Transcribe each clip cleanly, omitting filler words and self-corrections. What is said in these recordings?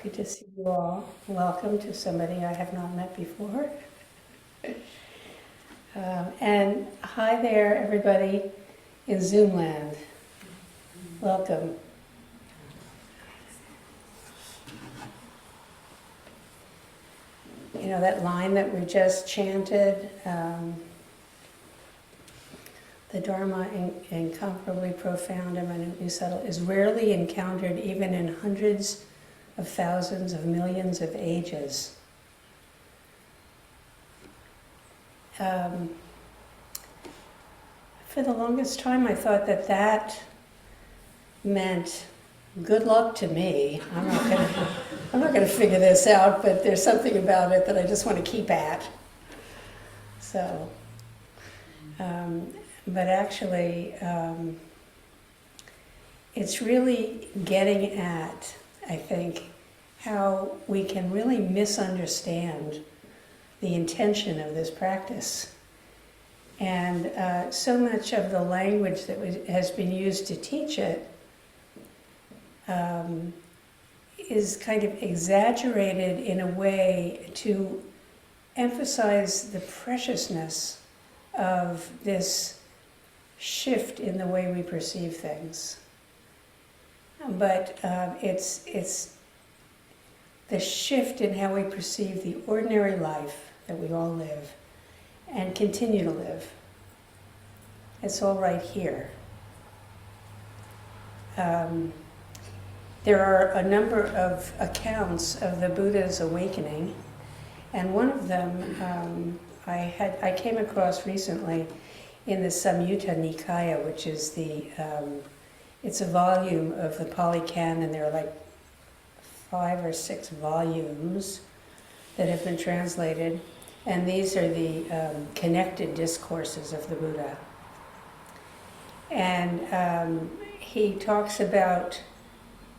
Good to see you all. Welcome to somebody I have not met before. And hi there, everybody in Zoom land. Welcome. You know that line that we just chanted, the Dharma, incomparably profound and minutely subtle, is rarely encountered even in hundreds of thousands of millions of ages. For the longest time I thought that meant good luck to me. I'm not gonna figure this out, but there's something about it that I just want to keep at. So, but actually, it's really getting at, I think, how we can really misunderstand the intention of this practice. And so much of the language that has been used to teach it is kind of exaggerated in a way to emphasize the preciousness of this shift in the way we perceive things. But it's the shift in how we perceive the ordinary life that we all live and continue to live. It's all right here. There are a number of accounts of the Buddha's awakening, and one of them I came across recently in the Samyutta Nikaya, which is it's a volume of the Pali Canon. There are like 5 or 6 volumes that have been translated, and these are the connected discourses of the Buddha. And he talks about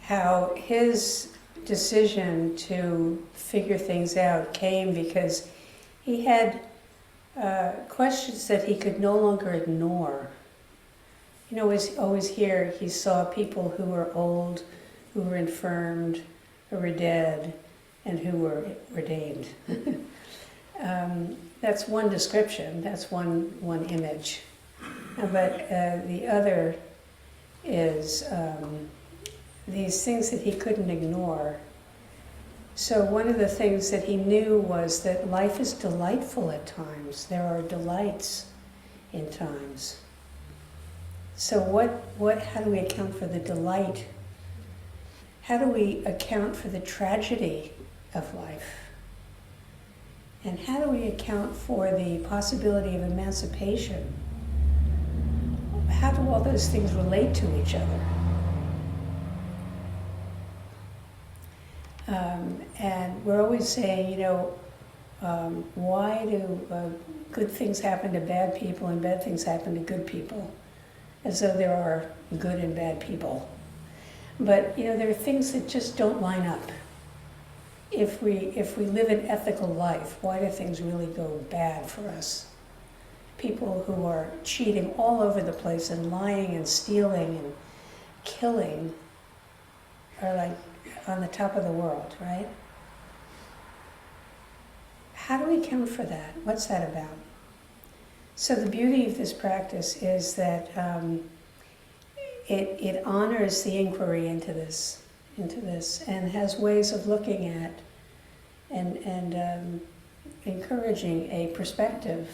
how his decision to figure things out came because he had questions that he could no longer ignore. You know, always here he saw people who were old, who were infirmed, who were dead, and who were ordained. That's one description, that's one image. But the other is these things that he couldn't ignore. So one of the things that he knew was that life is delightful at times. There are delights in times. So how do we account for the delight? How do we account for the tragedy of life? And how do we account for the possibility of emancipation? How do all those things relate to each other? And we're always saying, you know, why do good things happen to bad people and bad things happen to good people? As though there are good and bad people. But, you know, there are things that just don't line up. If we live an ethical life, why do things really go bad for us? People who are cheating all over the place and lying and stealing and killing are like on the top of the world, right? How do we account for that? What's that about? So the beauty of this practice is that it honors the inquiry into this, and has ways of looking at and encouraging a perspective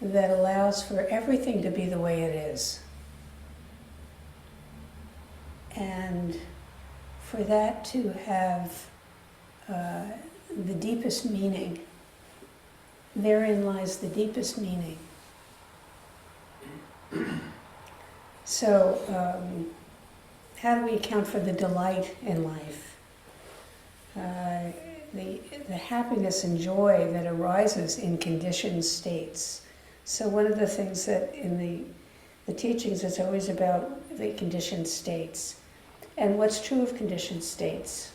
that allows for everything to be the way it is. And for that to have the deepest meaning, therein lies the deepest meaning. So, how do we account for the delight in life? The happiness and joy that arises in conditioned states. So one of the things that in the teachings is always about the conditioned states. And what's true of conditioned states,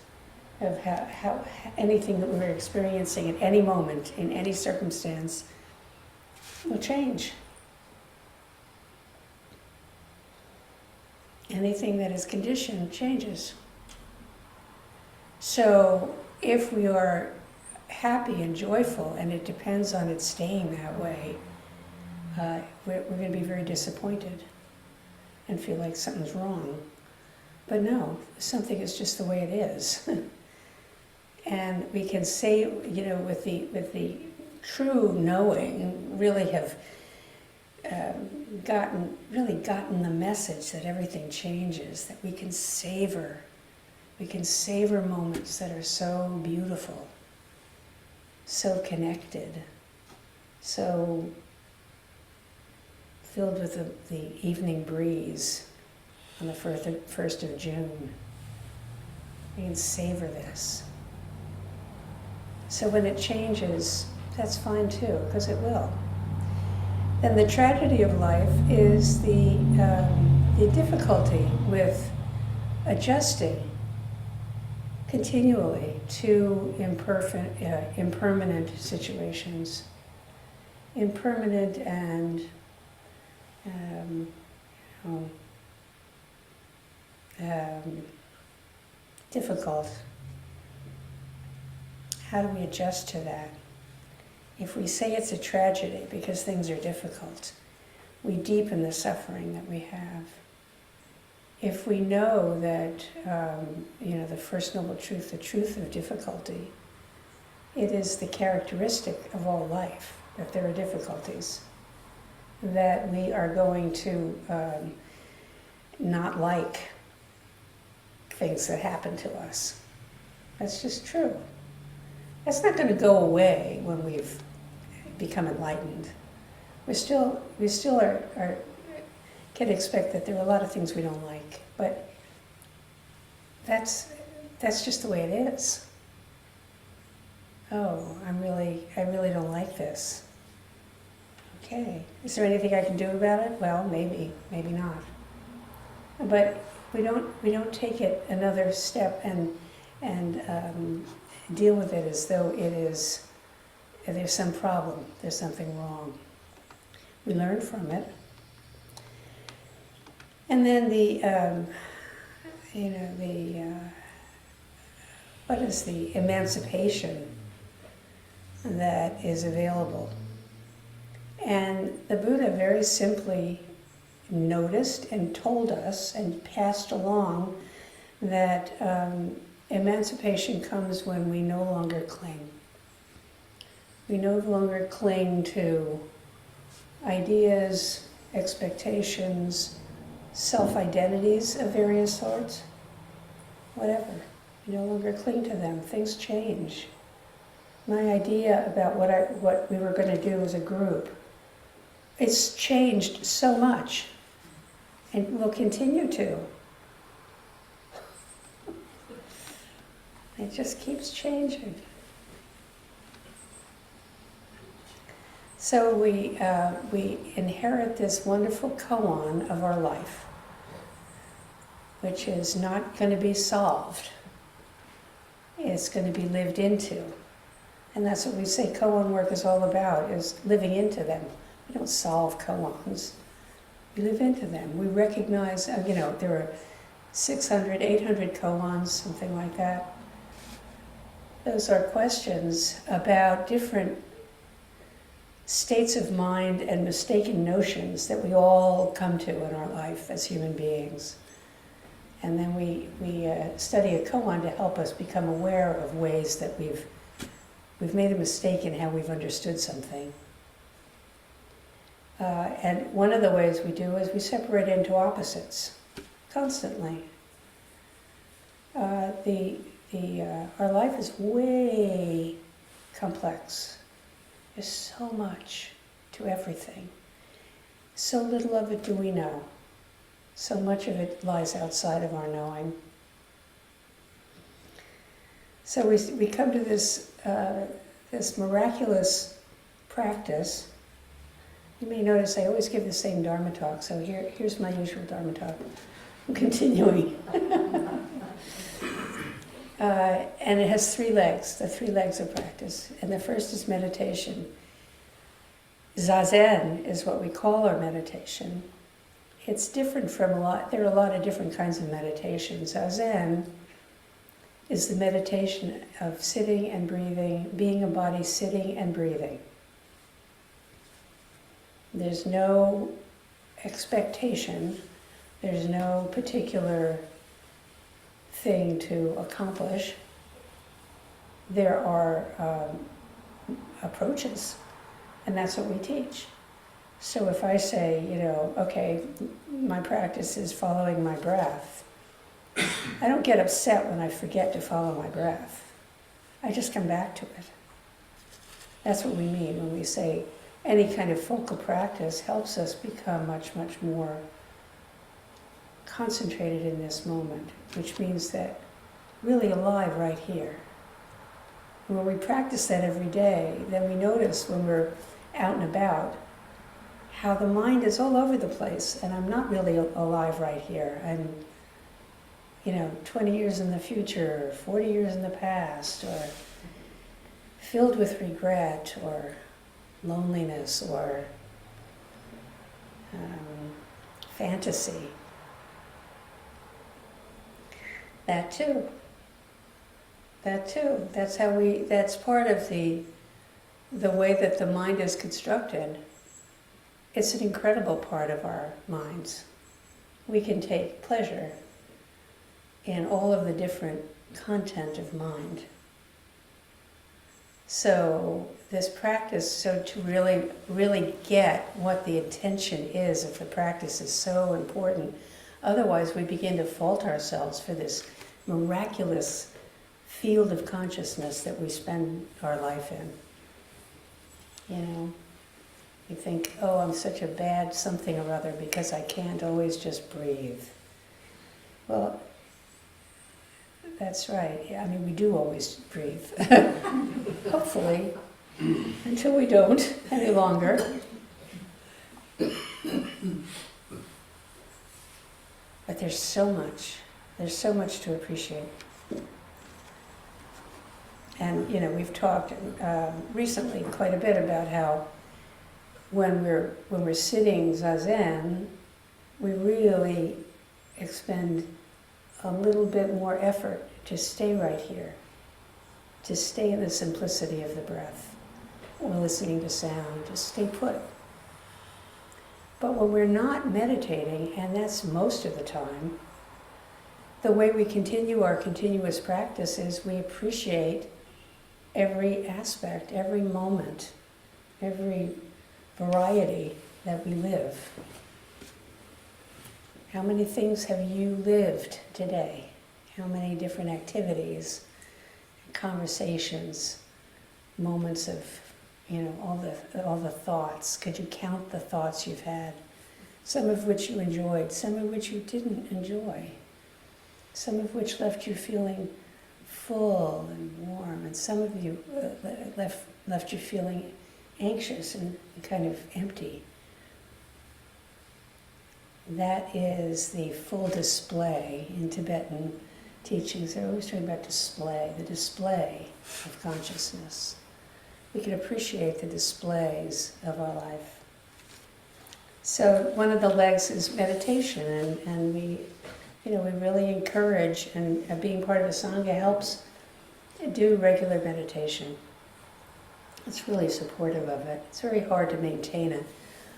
of how anything that we're experiencing at any moment, in any circumstance, will change. Anything that is conditioned changes. So if we are happy and joyful, and it depends on it staying that way, we're going to be very disappointed and feel like something's wrong. But no, something is just the way it is. And we can say, you know, with the true knowing, really have gotten the message that everything changes, that we can savor moments that are so beautiful, so connected, so filled with the evening breeze on the 1st of June. We can savor this. So when it changes, that's fine too, because it will. Then the tragedy of life is the difficulty with adjusting continually to impermanent situations. Impermanent and difficult. How do we adjust to that? If we say it's a tragedy because things are difficult, we deepen the suffering that we have. If we know that, the First Noble Truth, the truth of difficulty, it is the characteristic of all life, that there are difficulties, that we are going to not like things that happen to us. That's just true. That's not going to go away when we've become enlightened. We still can expect that there are a lot of things we don't like, but that's just the way it is. Oh, I really don't like this. Okay, is there anything I can do about it? Well, maybe not. But we don't take it another step and deal with it as though there's some problem, there's something wrong. We learn from it. And then what is the emancipation that is available? And the Buddha very simply noticed and told us and passed along that emancipation comes when we no longer cling. We no longer cling to ideas, expectations, self-identities of various sorts, whatever. We no longer cling to them. Things change. My idea about what we were going to do as a group, it's changed so much and will continue to. It just keeps changing. So we inherit this wonderful koan of our life, which is not going to be solved. It's going to be lived into. And that's what we say koan work is all about, is living into them. We don't solve koans. We live into them. We recognize, there are 600, 800 koans, something like that. Those are questions about different states of mind and mistaken notions that we all come to in our life as human beings. And then we study a koan to help us become aware of ways that we've made a mistake in how we've understood something. And one of the ways we do is we separate into opposites constantly. Our life is way complex. There's so much to everything. So little of it do we know. So much of it lies outside of our knowing. So we come to this miraculous practice. You may notice I always give the same Dharma talk, so here's my usual Dharma talk. I'm continuing. And it has 3 legs, the 3 legs of practice. And the first is meditation. Zazen is what we call our meditation. It's different from there are a lot of different kinds of meditation. Zazen is the meditation of sitting and breathing, being a body sitting and breathing. There's no expectation, there's no particular thing to accomplish. There are approaches, and that's what we teach. So if I say, okay, my practice is following my breath, I don't get upset when I forget to follow my breath. I just come back to it. That's what we mean when we say any kind of focal practice helps us become much, much more concentrated in this moment, which means that really alive right here. And when we practice that every day, then we notice when we're out and about how the mind is all over the place, and I'm not really alive right here. I'm 20 years in the future, or 40 years in the past, or filled with regret, or loneliness, or fantasy. That too. That's part of the way that the mind is constructed. It's an incredible part of our minds. We can take pleasure in all of the different content of mind. So this practice, so to really, really get what the intention is of the practice is so important. Otherwise we begin to fault ourselves for this miraculous field of consciousness that we spend our life in. You think, oh, I'm such a bad something or other because I can't always just breathe. Well, that's right. I mean, we do always breathe. Hopefully, until we don't any longer. But there's so much to appreciate. And, we've talked recently quite a bit about how when we're sitting zazen, we really expend a little bit more effort to stay right here, to stay in the simplicity of the breath, or listening to sound, to stay put. But when we're not meditating, and that's most of the time, the way we continue our continuous practice is we appreciate every aspect, every moment, every variety that we live. How many things have you lived today? How many different activities, conversations, moments of, all the thoughts? Could you count the thoughts you've had? Some of which you enjoyed, some of which you didn't enjoy. Some of which left you feeling full and warm, and some of you left you feeling anxious and kind of empty. That is the full display. In Tibetan teachings, they're always talking about display, the display of consciousness. We can appreciate the displays of our life. So one of the legs is meditation, and we really encourage, and being part of a Sangha helps do regular meditation. It's really supportive of it. It's very hard to maintain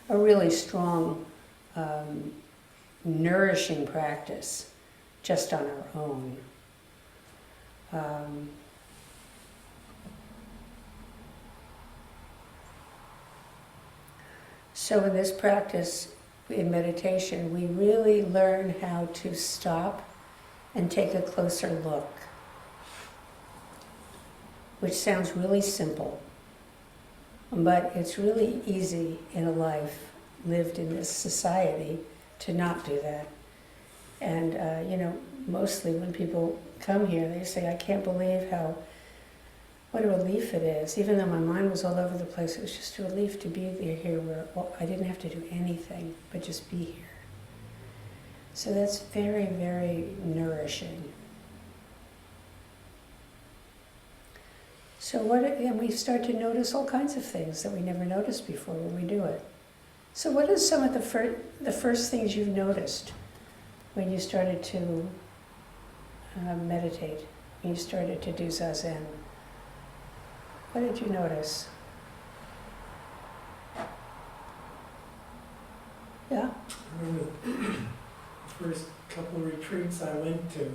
a really strong, nourishing practice just on our own. So in this practice, in meditation, we really learn how to stop and take a closer look, which sounds really simple, but it's really easy in a life lived in this society to not do that. And, mostly when people come here, they say, I can't believe what a relief it is. Even though my mind was all over the place, it was just a relief to be here where I didn't have to do anything but just be here. So that's very, very nourishing. So and we start to notice all kinds of things that we never noticed before when we do it. So what are some of the first things you've noticed when you started to meditate? when you started to do Zazen? What did you notice? Yeah? I remember the first couple of retreats I went to,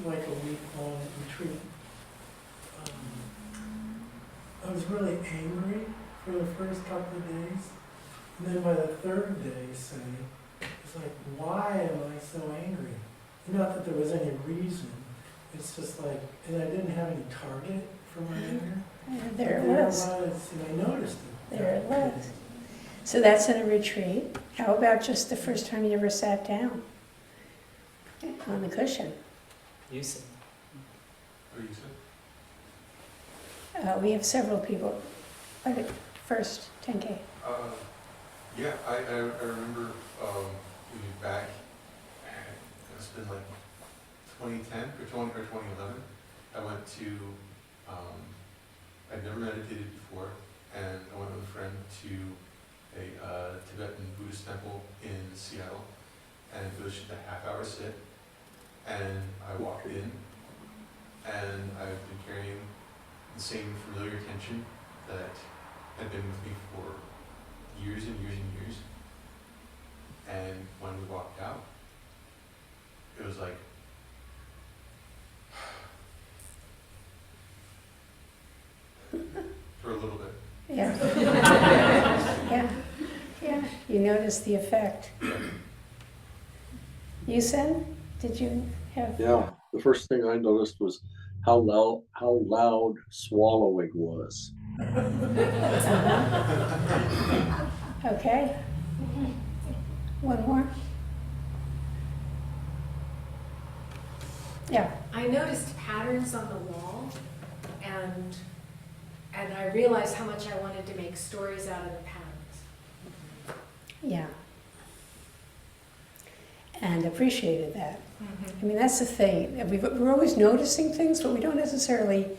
like a week-long retreat. I was really angry for the first couple of days. And then by the third day, say, it's like, why am I so angry? Not that there was any reason. It's just like, and I didn't have any target for my anger. And there it was. And I noticed it. There it was. So that's in a retreat. How about just the first time you ever sat down on the cushion? You said. What you said? We have several people. Okay, first, 10K. Yeah, I remember back, it's been like 2010 or 2011. I went to, I'd never meditated before, and I went with a friend to a Tibetan Buddhist temple in Seattle, and it was just a half-hour sit, and I walked in, and I've been carrying the same familiar tension that had been with me for years and years and years. And when we walked out, it was like, for a little bit. Yeah. Yeah. Yeah. You notice the effect. You said? Did you have? Yeah, the first thing I noticed was how loud swallowing was. Okay. One more? Yeah. I noticed patterns on the wall, and I realized how much I wanted to make stories out of the patterns. Yeah. And appreciated that. I mean, that's the thing. We're always noticing things, but we don't necessarily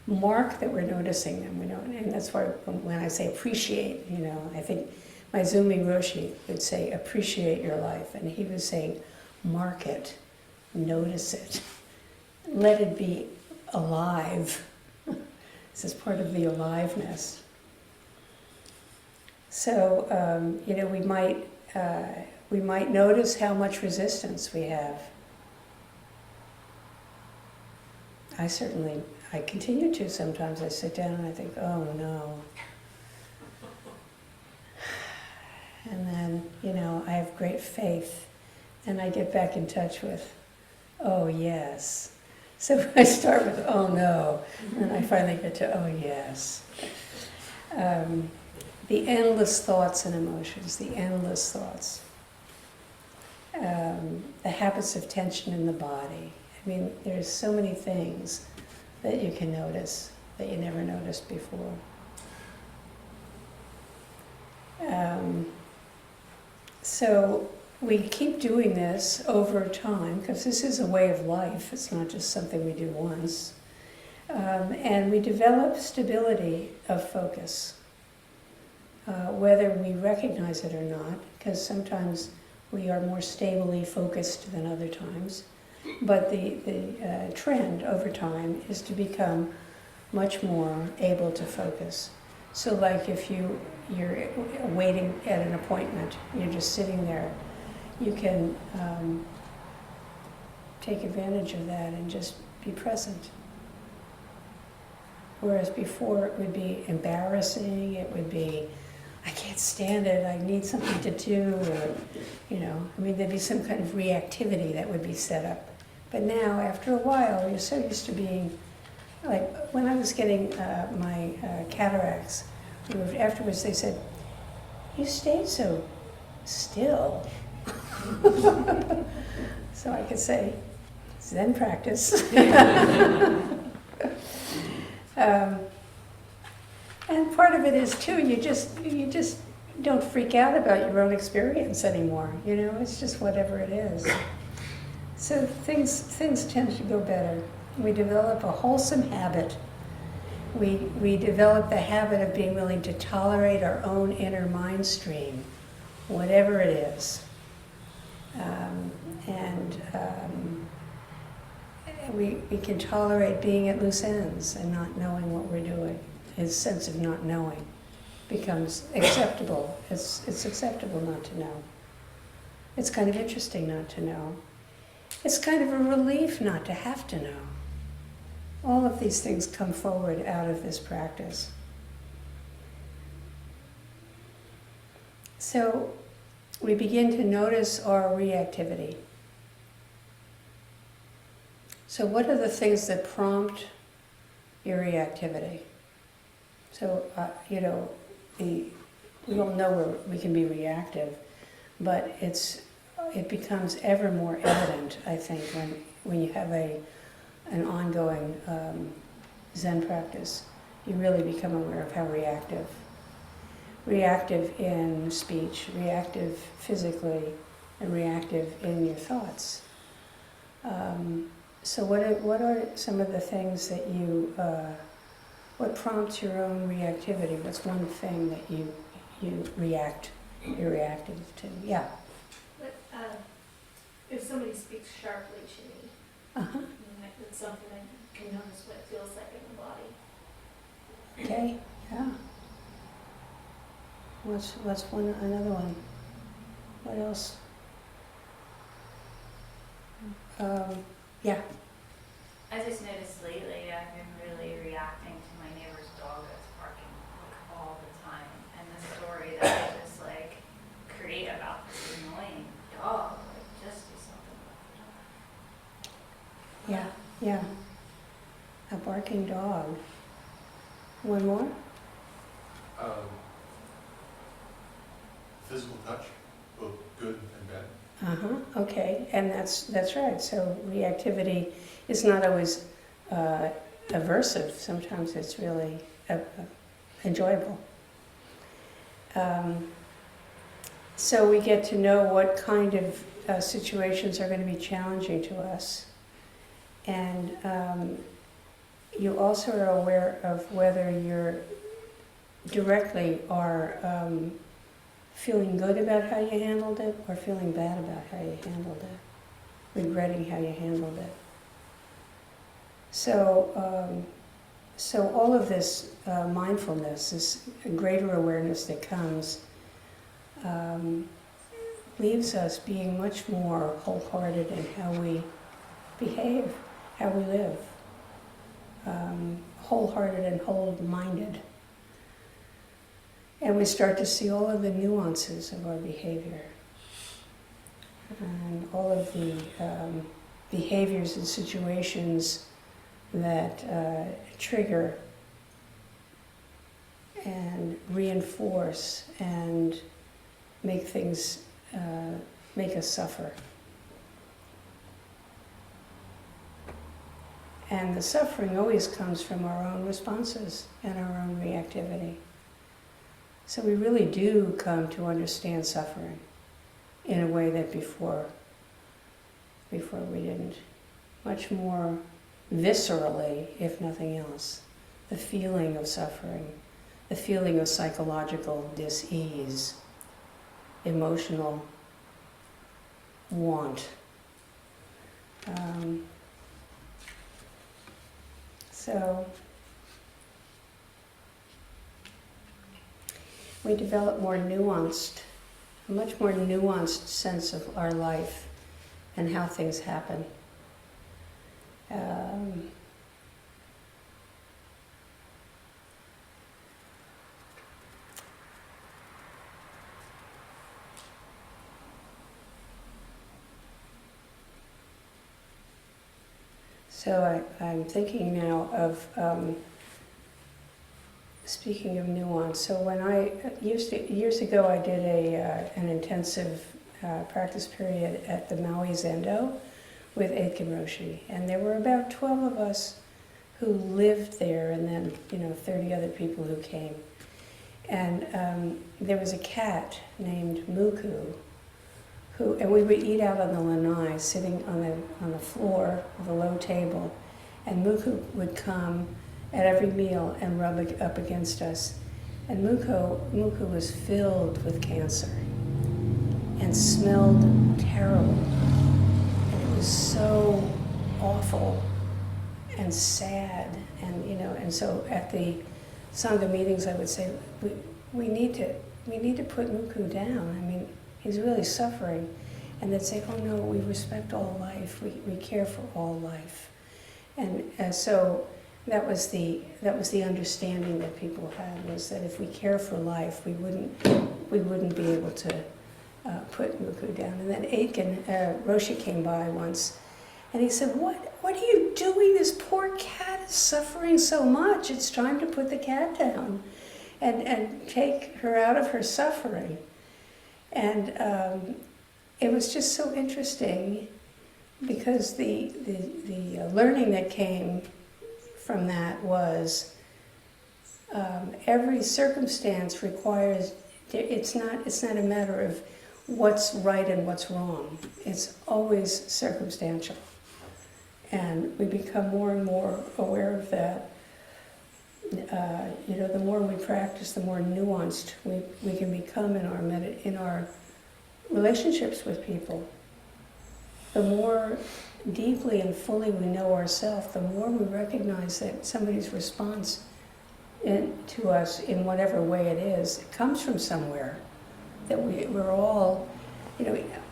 mark that we're noticing them. We don't, and that's why when I say appreciate, you know, I think my Zumi Roshi would say appreciate your life, and he was saying mark it, notice it, let it be alive. This is part of the aliveness. So, you know, we might notice how much resistance we have. I continue to sometimes. I sit down and I think, oh no. And then, you know, I have great faith. And I get back in touch with, oh yes. So I start with, oh no. And I finally get to, oh yes. The endless thoughts and emotions, the endless thoughts. The habits of tension in the body. I mean, there's so many things that you can notice that you never noticed before. So we keep doing this over time, because this is a way of life. It's not just something we do once. And we develop stability of focus, whether we recognize it or not, because sometimes we are more stably focused than other times. But the trend over time is to become much more able to focus. So like if you're waiting at an appointment, you're just sitting there, you can take advantage of that and just be present. Whereas before it would be embarrassing, it would be, I can't stand it, I need something to do, or, you know, I mean, there'd be some kind of reactivity that would be set up. But now, after a while, you're so used to being, like, when I was getting my cataracts removed, afterwards they said, you stayed so still. So I could say, Zen practice. And part of it is too, you just don't freak out about your own experience anymore. You know, it's just whatever it is. So things tend to go better. We develop a wholesome habit. We develop the habit of being willing to tolerate our own inner mind stream, whatever it is. we can tolerate being at loose ends and not knowing what we're doing. His sense of not knowing becomes acceptable. It's acceptable not to know. It's kind of interesting not to know. It's kind of a relief not to have to know. All of these things come forward out of this practice. So we begin to notice our reactivity. So what are the things that prompt your reactivity? So, we all know we can be reactive, but it becomes ever more evident, I think, when you have an ongoing Zen practice. You really become aware of how reactive in speech, reactive physically, and reactive in your thoughts. So what are some of the things that what prompts your own reactivity? What's one thing that you're reactive to? Yeah. But, if somebody speaks sharply to me, Uh-huh. it's something I can notice what it feels like in the body. Okay, yeah. What's another one? What else? Yeah. I just noticed lately I've been really reacting to my neighbor's dog that's barking like all the time, and the story that I just like create about this annoying dog. Like, just do something about the dog. Yeah, yeah. A barking dog. One more? Physical touch, both good and bad. Uh-huh, okay, and that's right. So reactivity is not always aversive. Sometimes it's really enjoyable. So we get to know what kind of situations are going to be challenging to us. And you also are aware of whether you're directly are feeling good about how you handled it or feeling bad about how you handled it, regretting how you handled it. So, so all of this mindfulness, this greater awareness that comes, leaves us being much more wholehearted in how we behave, how we live, wholehearted and whole-minded. And we start to see all of the nuances of our behavior and all of the behaviors and situations that trigger and reinforce and make things, make us suffer. And the suffering always comes from our own responses and our own reactivity. So we really do come to understand suffering in a way that before we didn't. Much more viscerally, if nothing else. The feeling of suffering, the feeling of psychological dis-ease, emotional want. So we develop a much more nuanced sense of our life and how things happen. So I'm thinking now of speaking of nuance. So when years ago I did an intensive practice period at the Maui Zendo with Aitken Roshi, and there were about 12 of us who lived there, and then 30 other people who came. And there was a cat named Muku, and we would eat out on the lanai, sitting on the floor of a low table, and Muku would come at every meal and rub up against us. And Muku was filled with cancer and smelled terrible. And it was so awful and sad, and and so at the Sangha meetings I would say, we need to put Muku down. I mean, he's really suffering. And they'd say, oh no, we respect all life, we care for all life. And so that was the understanding that people had, was that if we care for life, we wouldn't be able to put Muku down. And then Aitken, Roshi came by once, and he said, what are you doing? This poor cat is suffering so much. It's time to put the cat down and take her out of her suffering. And it was just so interesting, because the learning that came from that was every circumstance requires, it's not a matter of what's right and what's wrong. It's always circumstantial. And we become more and more aware of that. The more we practice, the more nuanced we can become in our relationships with people. The more deeply and fully we know ourselves, the more we recognize that somebody's response to us, in whatever way it is, it comes from somewhere. That we're all,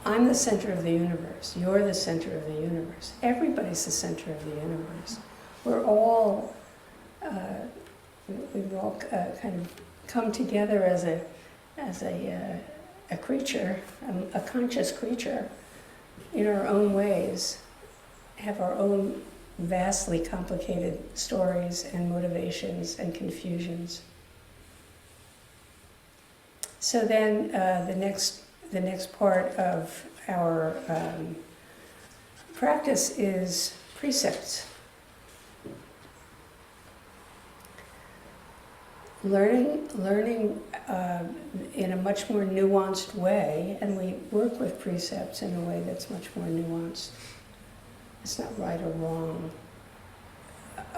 I'm the center of the universe, you're the center of the universe, everybody's the center of the universe. We're all, we've all kind of come together as a creature, a conscious creature, in our own ways, have our own vastly complicated stories and motivations and confusions. So then the next part of our practice is precepts. Learning in a much more nuanced way, and we work with precepts in a way that's much more nuanced. It's not right or wrong.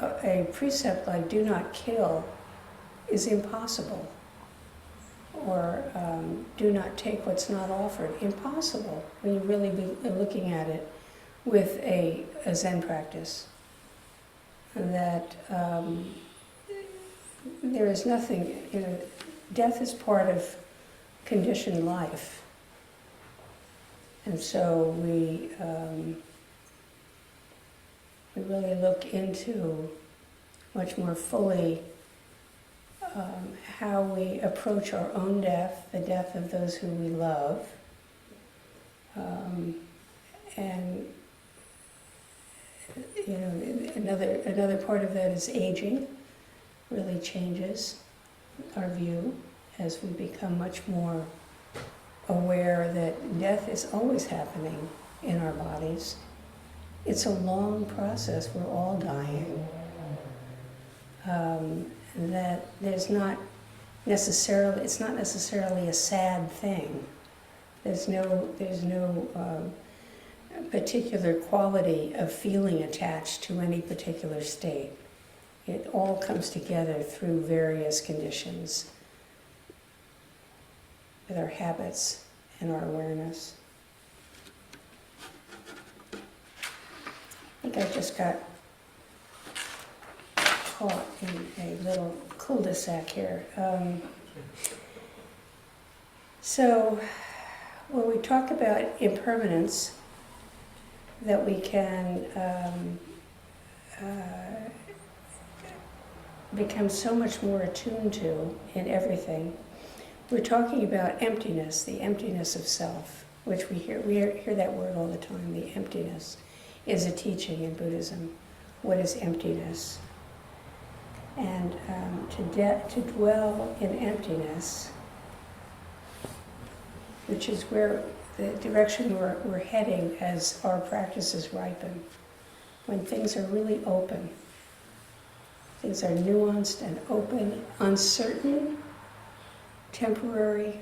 A precept like "do not kill" is impossible. Or "do not take what's not offered." Impossible when you really be looking at it with a Zen practice. And that there is nothing, death is part of conditioned life. And so we really look into much more fully how we approach our own death, the death of those who we love, and another part of that is aging. Really changes our view as we become much more aware that death is always happening in our bodies. It's a long process. We're all dying. That it's not necessarily a sad thing. There's no particular quality of feeling attached to any particular state. It all comes together through various conditions with our habits and our awareness. I think I just got caught in a little cul-de-sac here. So when we talk about impermanence, that we can become so much more attuned to in everything, we're talking about emptiness, the emptiness of self, which we hear that word all the time. The emptiness is a teaching in Buddhism. What is emptiness? And to dwell in emptiness, which is where the direction we're heading as our practices ripen, when things are really open. Things are nuanced and open, uncertain, temporary,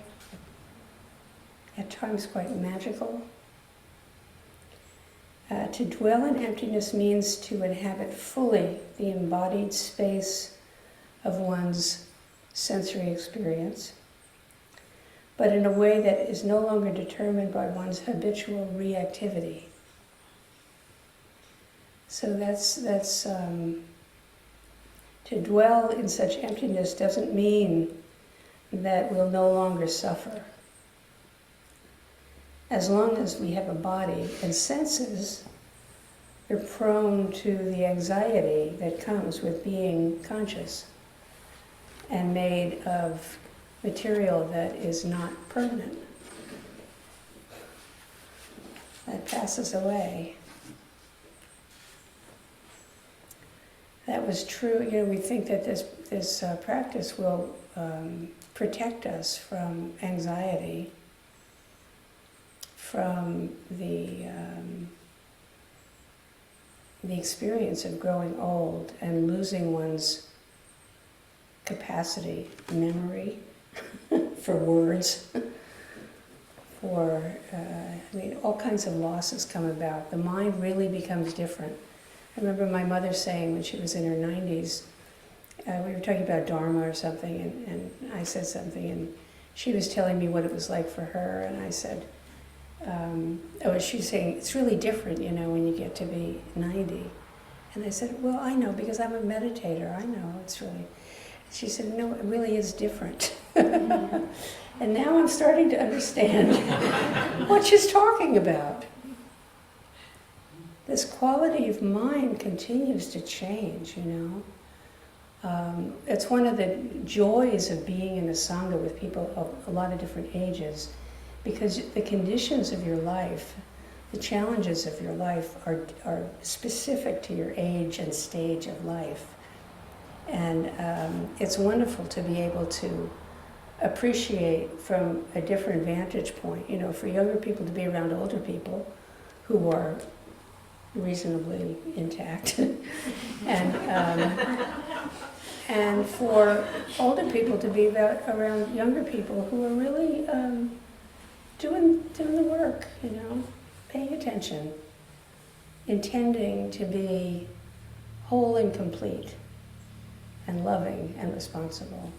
at times quite magical. To dwell in emptiness means to inhabit fully the embodied space of one's sensory experience, but in a way that is no longer determined by one's habitual reactivity. So to dwell in such emptiness doesn't mean that we'll no longer suffer. As long as we have a body and senses, we're prone to the anxiety that comes with being conscious and made of material that is not permanent, that passes away. That was true. We think that this practice will protect us from anxiety, from the experience of growing old and losing one's capacity, memory for words, for all kinds of losses come about. The mind really becomes different. I remember my mother saying when she was in her 90s, we were talking about Dharma or something, and I said something, and she was telling me what it was like for her, and I said, she's saying, it's really different, when you get to be 90. And I said, well, I know, because I'm a meditator, I know, it's really... She said, no, it really is different. And now I'm starting to understand what she's talking about. This quality of mind continues to change, It's one of the joys of being in a Sangha with people of a lot of different ages, because the conditions of your life, the challenges of your life are specific to your age and stage of life. And it's wonderful to be able to appreciate from a different vantage point, for younger people to be around older people who are reasonably intact, and for older people to be around younger people who are really doing the work, paying attention, intending to be whole and complete, and loving and responsible,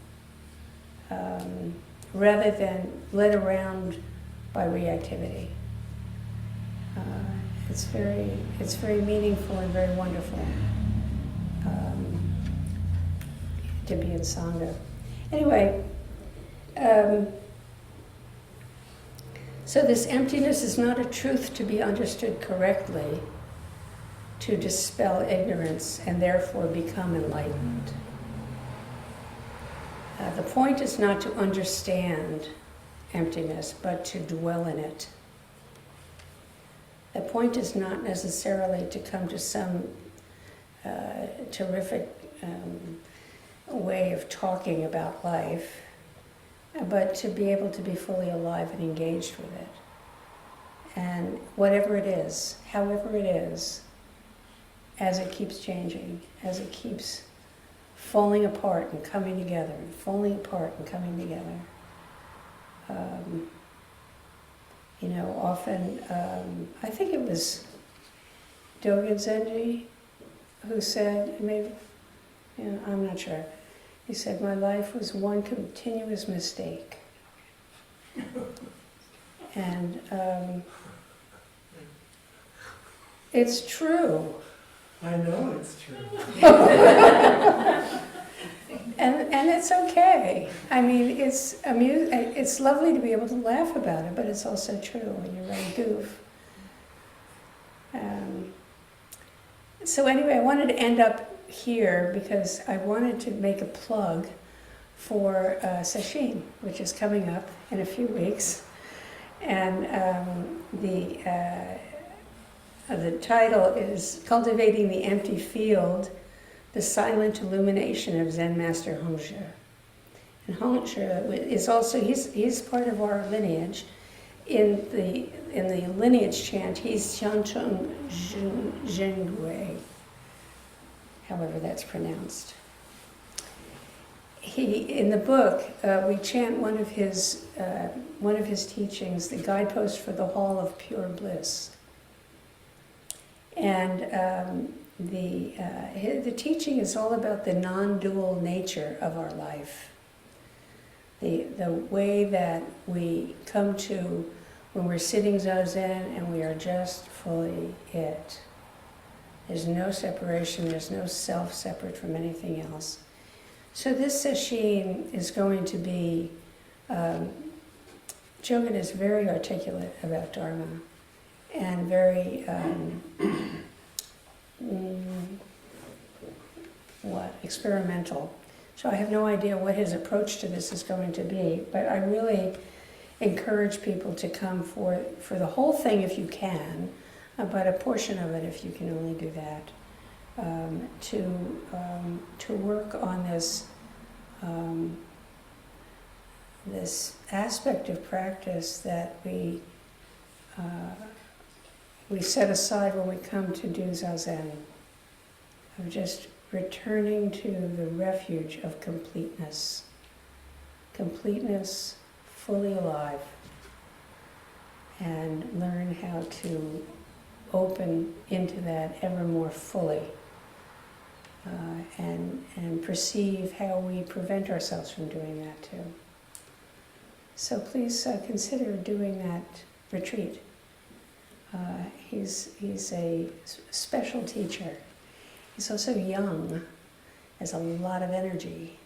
rather than led around by reactivity. It's very meaningful and very wonderful to be in Sangha. Anyway, so this emptiness is not a truth to be understood correctly, to dispel ignorance and therefore become enlightened. The point is not to understand emptiness, but to dwell in it. The point is not necessarily to come to some terrific way of talking about life, but to be able to be fully alive and engaged with it. And whatever it is, however it is, as it keeps changing, as it keeps falling apart and coming together, and falling apart and coming together. Often, I think it was Dogen Zenji who said, I'm not sure, he said, my life was one continuous mistake. And it's true. I know it's true. And it's okay. It's lovely to be able to laugh about it, but it's also true when you're running goof. So anyway, I wanted to end up here because I wanted to make a plug for Sesshin, which is coming up in a few weeks. And the title is Cultivating the Empty Field, the Silent Illumination of Zen Master Hongzhi. And Hongzhi is also, he's part of our lineage. In the lineage chant, he's Xiangcheng Zhengui, however that's pronounced. In the book, we chant one of his teachings, the Guidepost for the Hall of Pure Bliss. And the teaching is all about the non-dual nature of our life. The way that we come to when we're sitting zazen and we are just fully it. There's no separation, there's no self separate from anything else. So this sesshin is going to be, Jogan is very articulate about Dharma and very, experimental. So I have no idea what his approach to this is going to be, but I really encourage people to come for the whole thing if you can, but a portion of it if you can only do that, to work on this this aspect of practice that we set aside when we come to do zazen, of just returning to the refuge of completeness, fully alive, and learn how to open into that ever more fully, and perceive how we prevent ourselves from doing that too. So please consider doing that retreat. He's a special teacher. He's also young, has a lot of energy,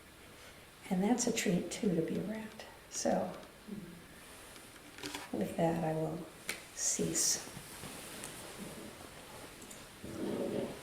and that's a treat too to be around. So with that, I will cease.